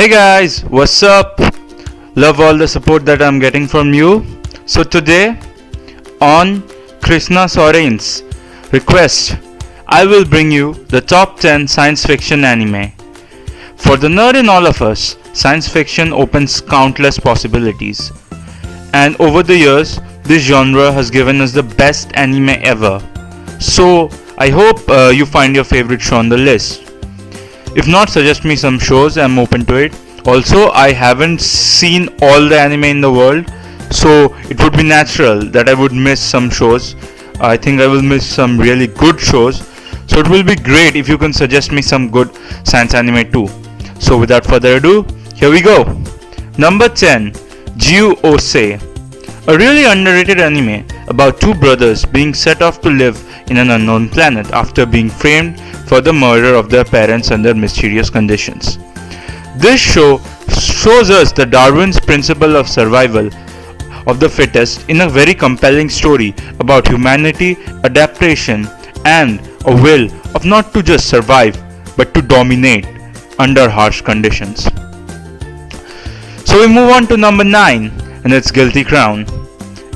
Hey guys, what's up? Love all the support that I'm getting from you. So today on Krishna Soren's request, I will bring you the top 10 science fiction anime. For the nerd in all of us, science fiction opens countless possibilities. And over the years, this genre has given us the best anime ever. So I hope you find your favorite show on the list. If not, suggest me some shows, I'm open to it. Also, I haven't seen all the anime in the world, so it would be natural that I would miss some shows. I think I will miss some really good shows. So it will be great if you can suggest me some good science anime too. So without further ado, here we go. Number 10, Ose, a really underrated anime about two brothers being set off to live in an unknown planet after being framed for the murder of their parents under mysterious conditions. This show shows us the Darwin's principle of survival of the fittest in a very compelling story about humanity, adaptation, and a will of not to just survive but to dominate under harsh conditions. So we move on to number 9, and it's Girly Ground,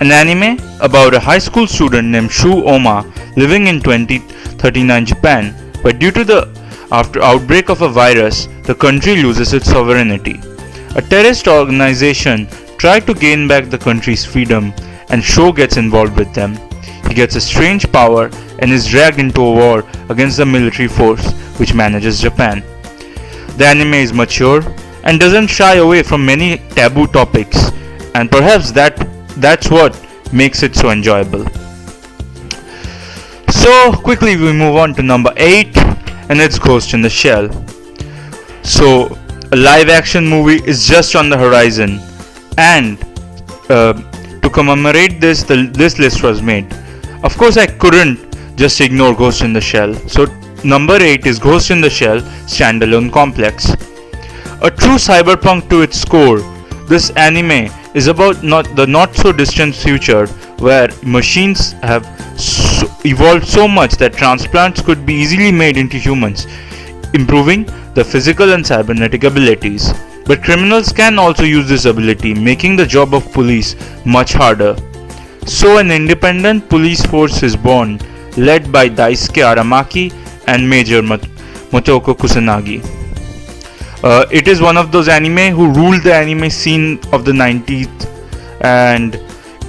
an anime about a high school student named Shu Oma living in 2039 Japan, but due to the outbreak of a virus, the country loses its sovereignty. A terrorist organization tries to gain back the country's freedom, and Shu gets involved with them. He gets a strange power and is dragged into a war against the military force which manages Japan. The anime is mature and doesn't shy away from many taboo topics, and perhaps that's what makes it so enjoyable. So quickly we move on to number 8, and it's Ghost in the Shell. So a live action movie is just on the horizon, and to commemorate this, this list was made. Of course I couldn't just ignore Ghost in the Shell. So number 8 is Ghost in the Shell Standalone Complex. A true cyberpunk to its core, this anime is about the not so distant future where machines have evolved so much that transplants could be easily made into humans, improving the physical and cybernetic abilities. But criminals can also use this ability, making the job of police much harder. So an independent police force is born, led by Daisuke Aramaki and Major Motoko Kusanagi. It is one of those anime who ruled the anime scene of the 90s, and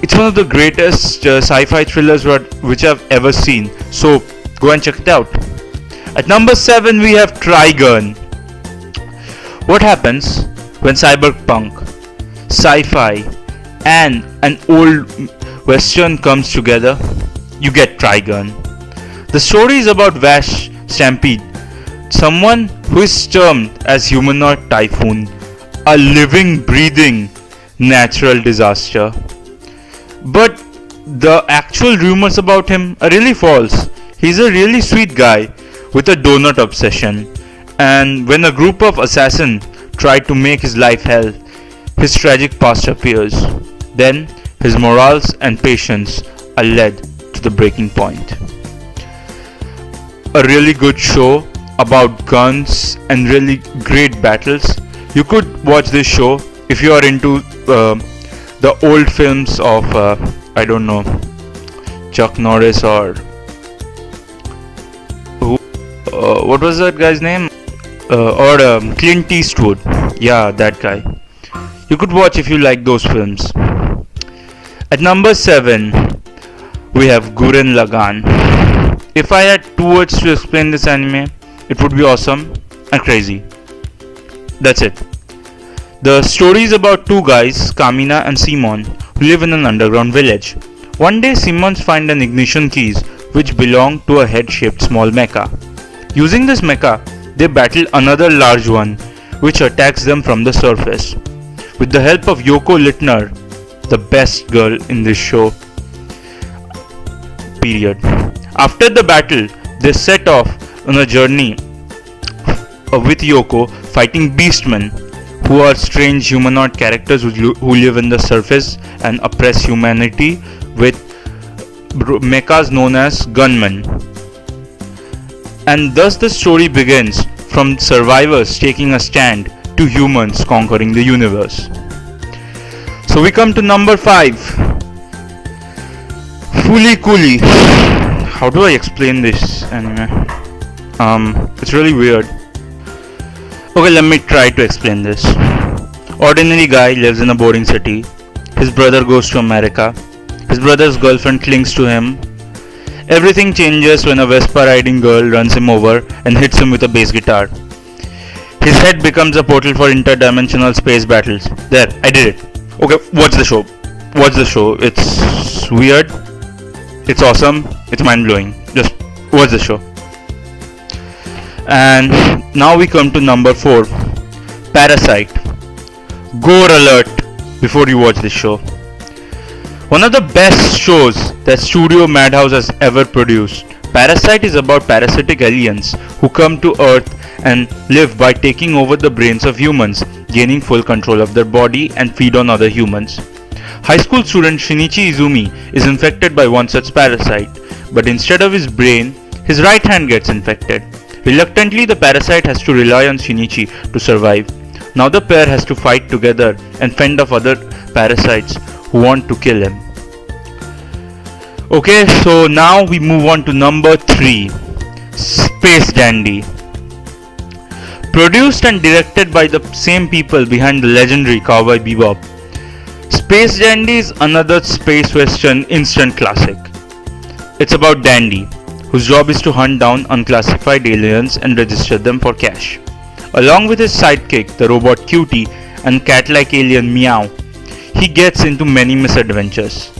it's one of the greatest sci-fi thrillers which I've ever seen. So go and check it out. At number 7 we have Trigon. What happens when cyberpunk, sci-fi, and an old western comes together? You get Trigon. The story is about Vash Stampede, someone who is termed as Humanoid Typhoon, a living, breathing natural disaster. But the actual rumors about him are really false. He's a really sweet guy with a donut obsession, and when a group of assassins try to make his life hell, his tragic past appears. Then his morals and patience are led to the breaking point. A really good show about guns and really great battles. You could watch this show if you are into the old films of I don't know, Chuck Norris or what was that guy's name? Or Clint Eastwood. Yeah, that guy. You could watch if you like those films. At number 7 we have Gurren Lagann. If I had 2 words to explain this anime, it would be awesome and crazy. That's it. The story is about 2 guys, Kamina and Simon, who live in an underground village. One day Simons finds an ignition keys which belong to a head-shaped small mecha. Using this mecha, they battle another large one which attacks them from the surface. With the help of Yoko Littner, the best girl in this show. Period. After the battle, they set off on a journey with Yoko fighting beastmen, who are strange humanoid characters who live in the surface and oppress humanity with mechas known as gunmen. And thus the story begins from survivors taking a stand to humans conquering the universe. So we come to number 5. Fooly Cooly. How do I explain this anime? It's really weird. Okay, let me try to explain this. Ordinary guy lives in a boarding city. His brother goes to America. His brother's girlfriend clings to him. Everything changes when a Vespa riding girl runs him over and hits him with a bass guitar. His head becomes a portal for interdimensional space battles. There, I did it. Okay, watch the show. Watch the show. It's weird. It's awesome. It's mind-blowing. Just watch the show. And now we come to number 4. Parasite. Gore alert before you watch this show. One of the best shows that Studio Madhouse has ever produced. Parasite is about parasitic aliens who come to Earth and live by taking over the brains of humans, gaining full control of their body and feed on other humans. High school student Shinichi Izumi is infected by one such parasite, but instead of his brain, his right hand gets infected. Reluctantly, the parasite has to rely on Shinichi to survive. Now the pair has to fight together and fend off other parasites who want to kill him. Okay, so now we move on to number 3. Space Dandy. Produced and directed by the same people behind the legendary Cowboy Bebop, Space Dandy is another space western instant classic. It's about Dandy, whose job is to hunt down unclassified aliens and register them for cash. Along with his sidekick, the robot Cutie, and cat-like alien Meow, he gets into many misadventures.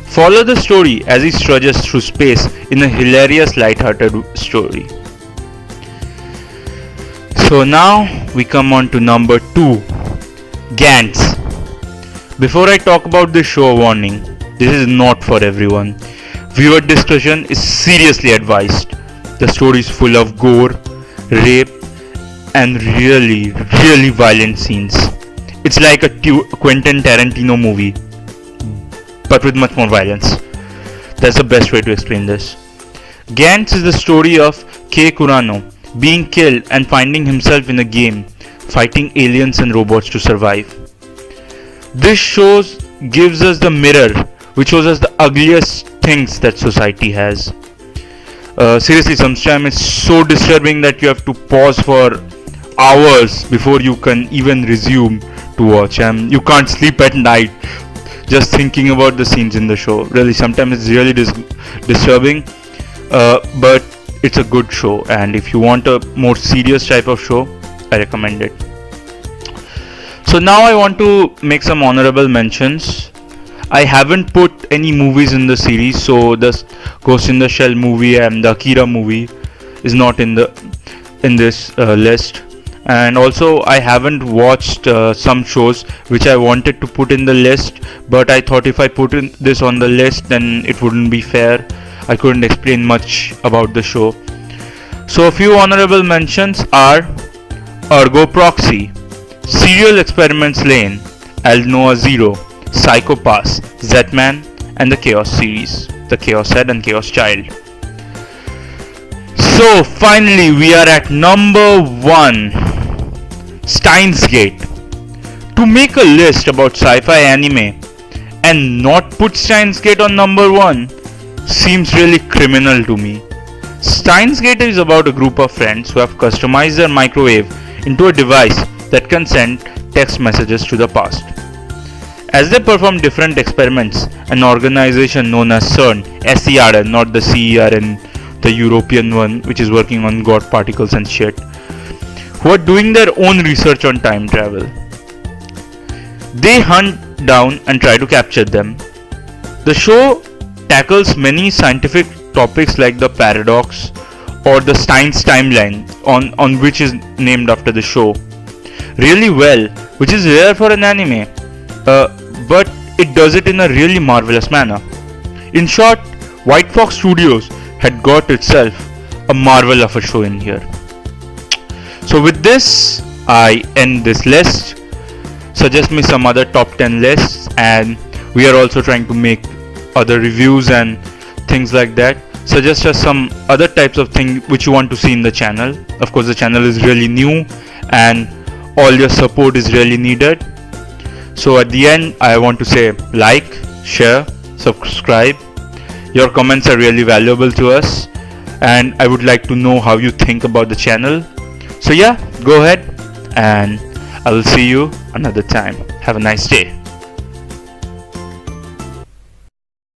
Follow the story as he trudges through space in a hilarious light-hearted story. So now we come on to number 2. Gantz. Before I talk about this show, warning, this is not for everyone. Viewer discretion is seriously advised. The story is full of gore, rape, and really violent scenes. It's like a Quentin Tarantino movie, but with much more violence. That's the best way to explain this. Gantz is the story of Kei Kurano being killed and finding himself in a game, fighting aliens and robots to survive. This show gives us the mirror, which shows us the ugliest things that society has. Seriously, sometimes it's so disturbing that you have to pause for hours before you can even resume to watch, and you can't sleep at night just thinking about the scenes in the show. Really, sometimes it's really disturbing, but it's a good show, and if you want a more serious type of show, I recommend it. So now I want to make some honorable mentions. I haven't put any movies in the series, so the Ghost in the Shell movie and the Akira movie is not in this list. And also I haven't watched some shows which I wanted to put in the list, but I thought if I put this on the list then it wouldn't be fair. I couldn't explain much about the show. So a few honorable mentions are Ergo Proxy, Serial Experiments Lane, Al Noah Zero, Psychopaths, Z-Man, and the Chaos series, the Chaos Head and Chaos Child. So finally we are at number 1, Steins Gate. To make a list about sci-fi anime and not put Steins Gate on number 1 seems really criminal to me. Steins Gate is about a group of friends who have customized their microwave into a device that can send text messages to the past. As they perform different experiments, an organization known as CERN, SERN, not the CERN, the European one which is working on God particles and shit, who are doing their own research on time travel. They hunt down and try to capture them. The show tackles many scientific topics like the paradox or the Stein's timeline, on which is named after the show, really well, which is rare for an anime, but it does it in a really marvelous manner. In short, White Fox Studios had got itself a marvel of a show in here. So with this, I end this list. Suggest me some other top 10 lists, and we are also trying to make other reviews and things like that. Suggest us some other types of things which you want to see in the channel. Of course, the channel is really new, and all your support is really needed. So at the end, I want to say like, share, subscribe. Your comments are really valuable to us, and I would like to know how you think about the channel. So yeah, go ahead, and I will see you another time. Have a nice day.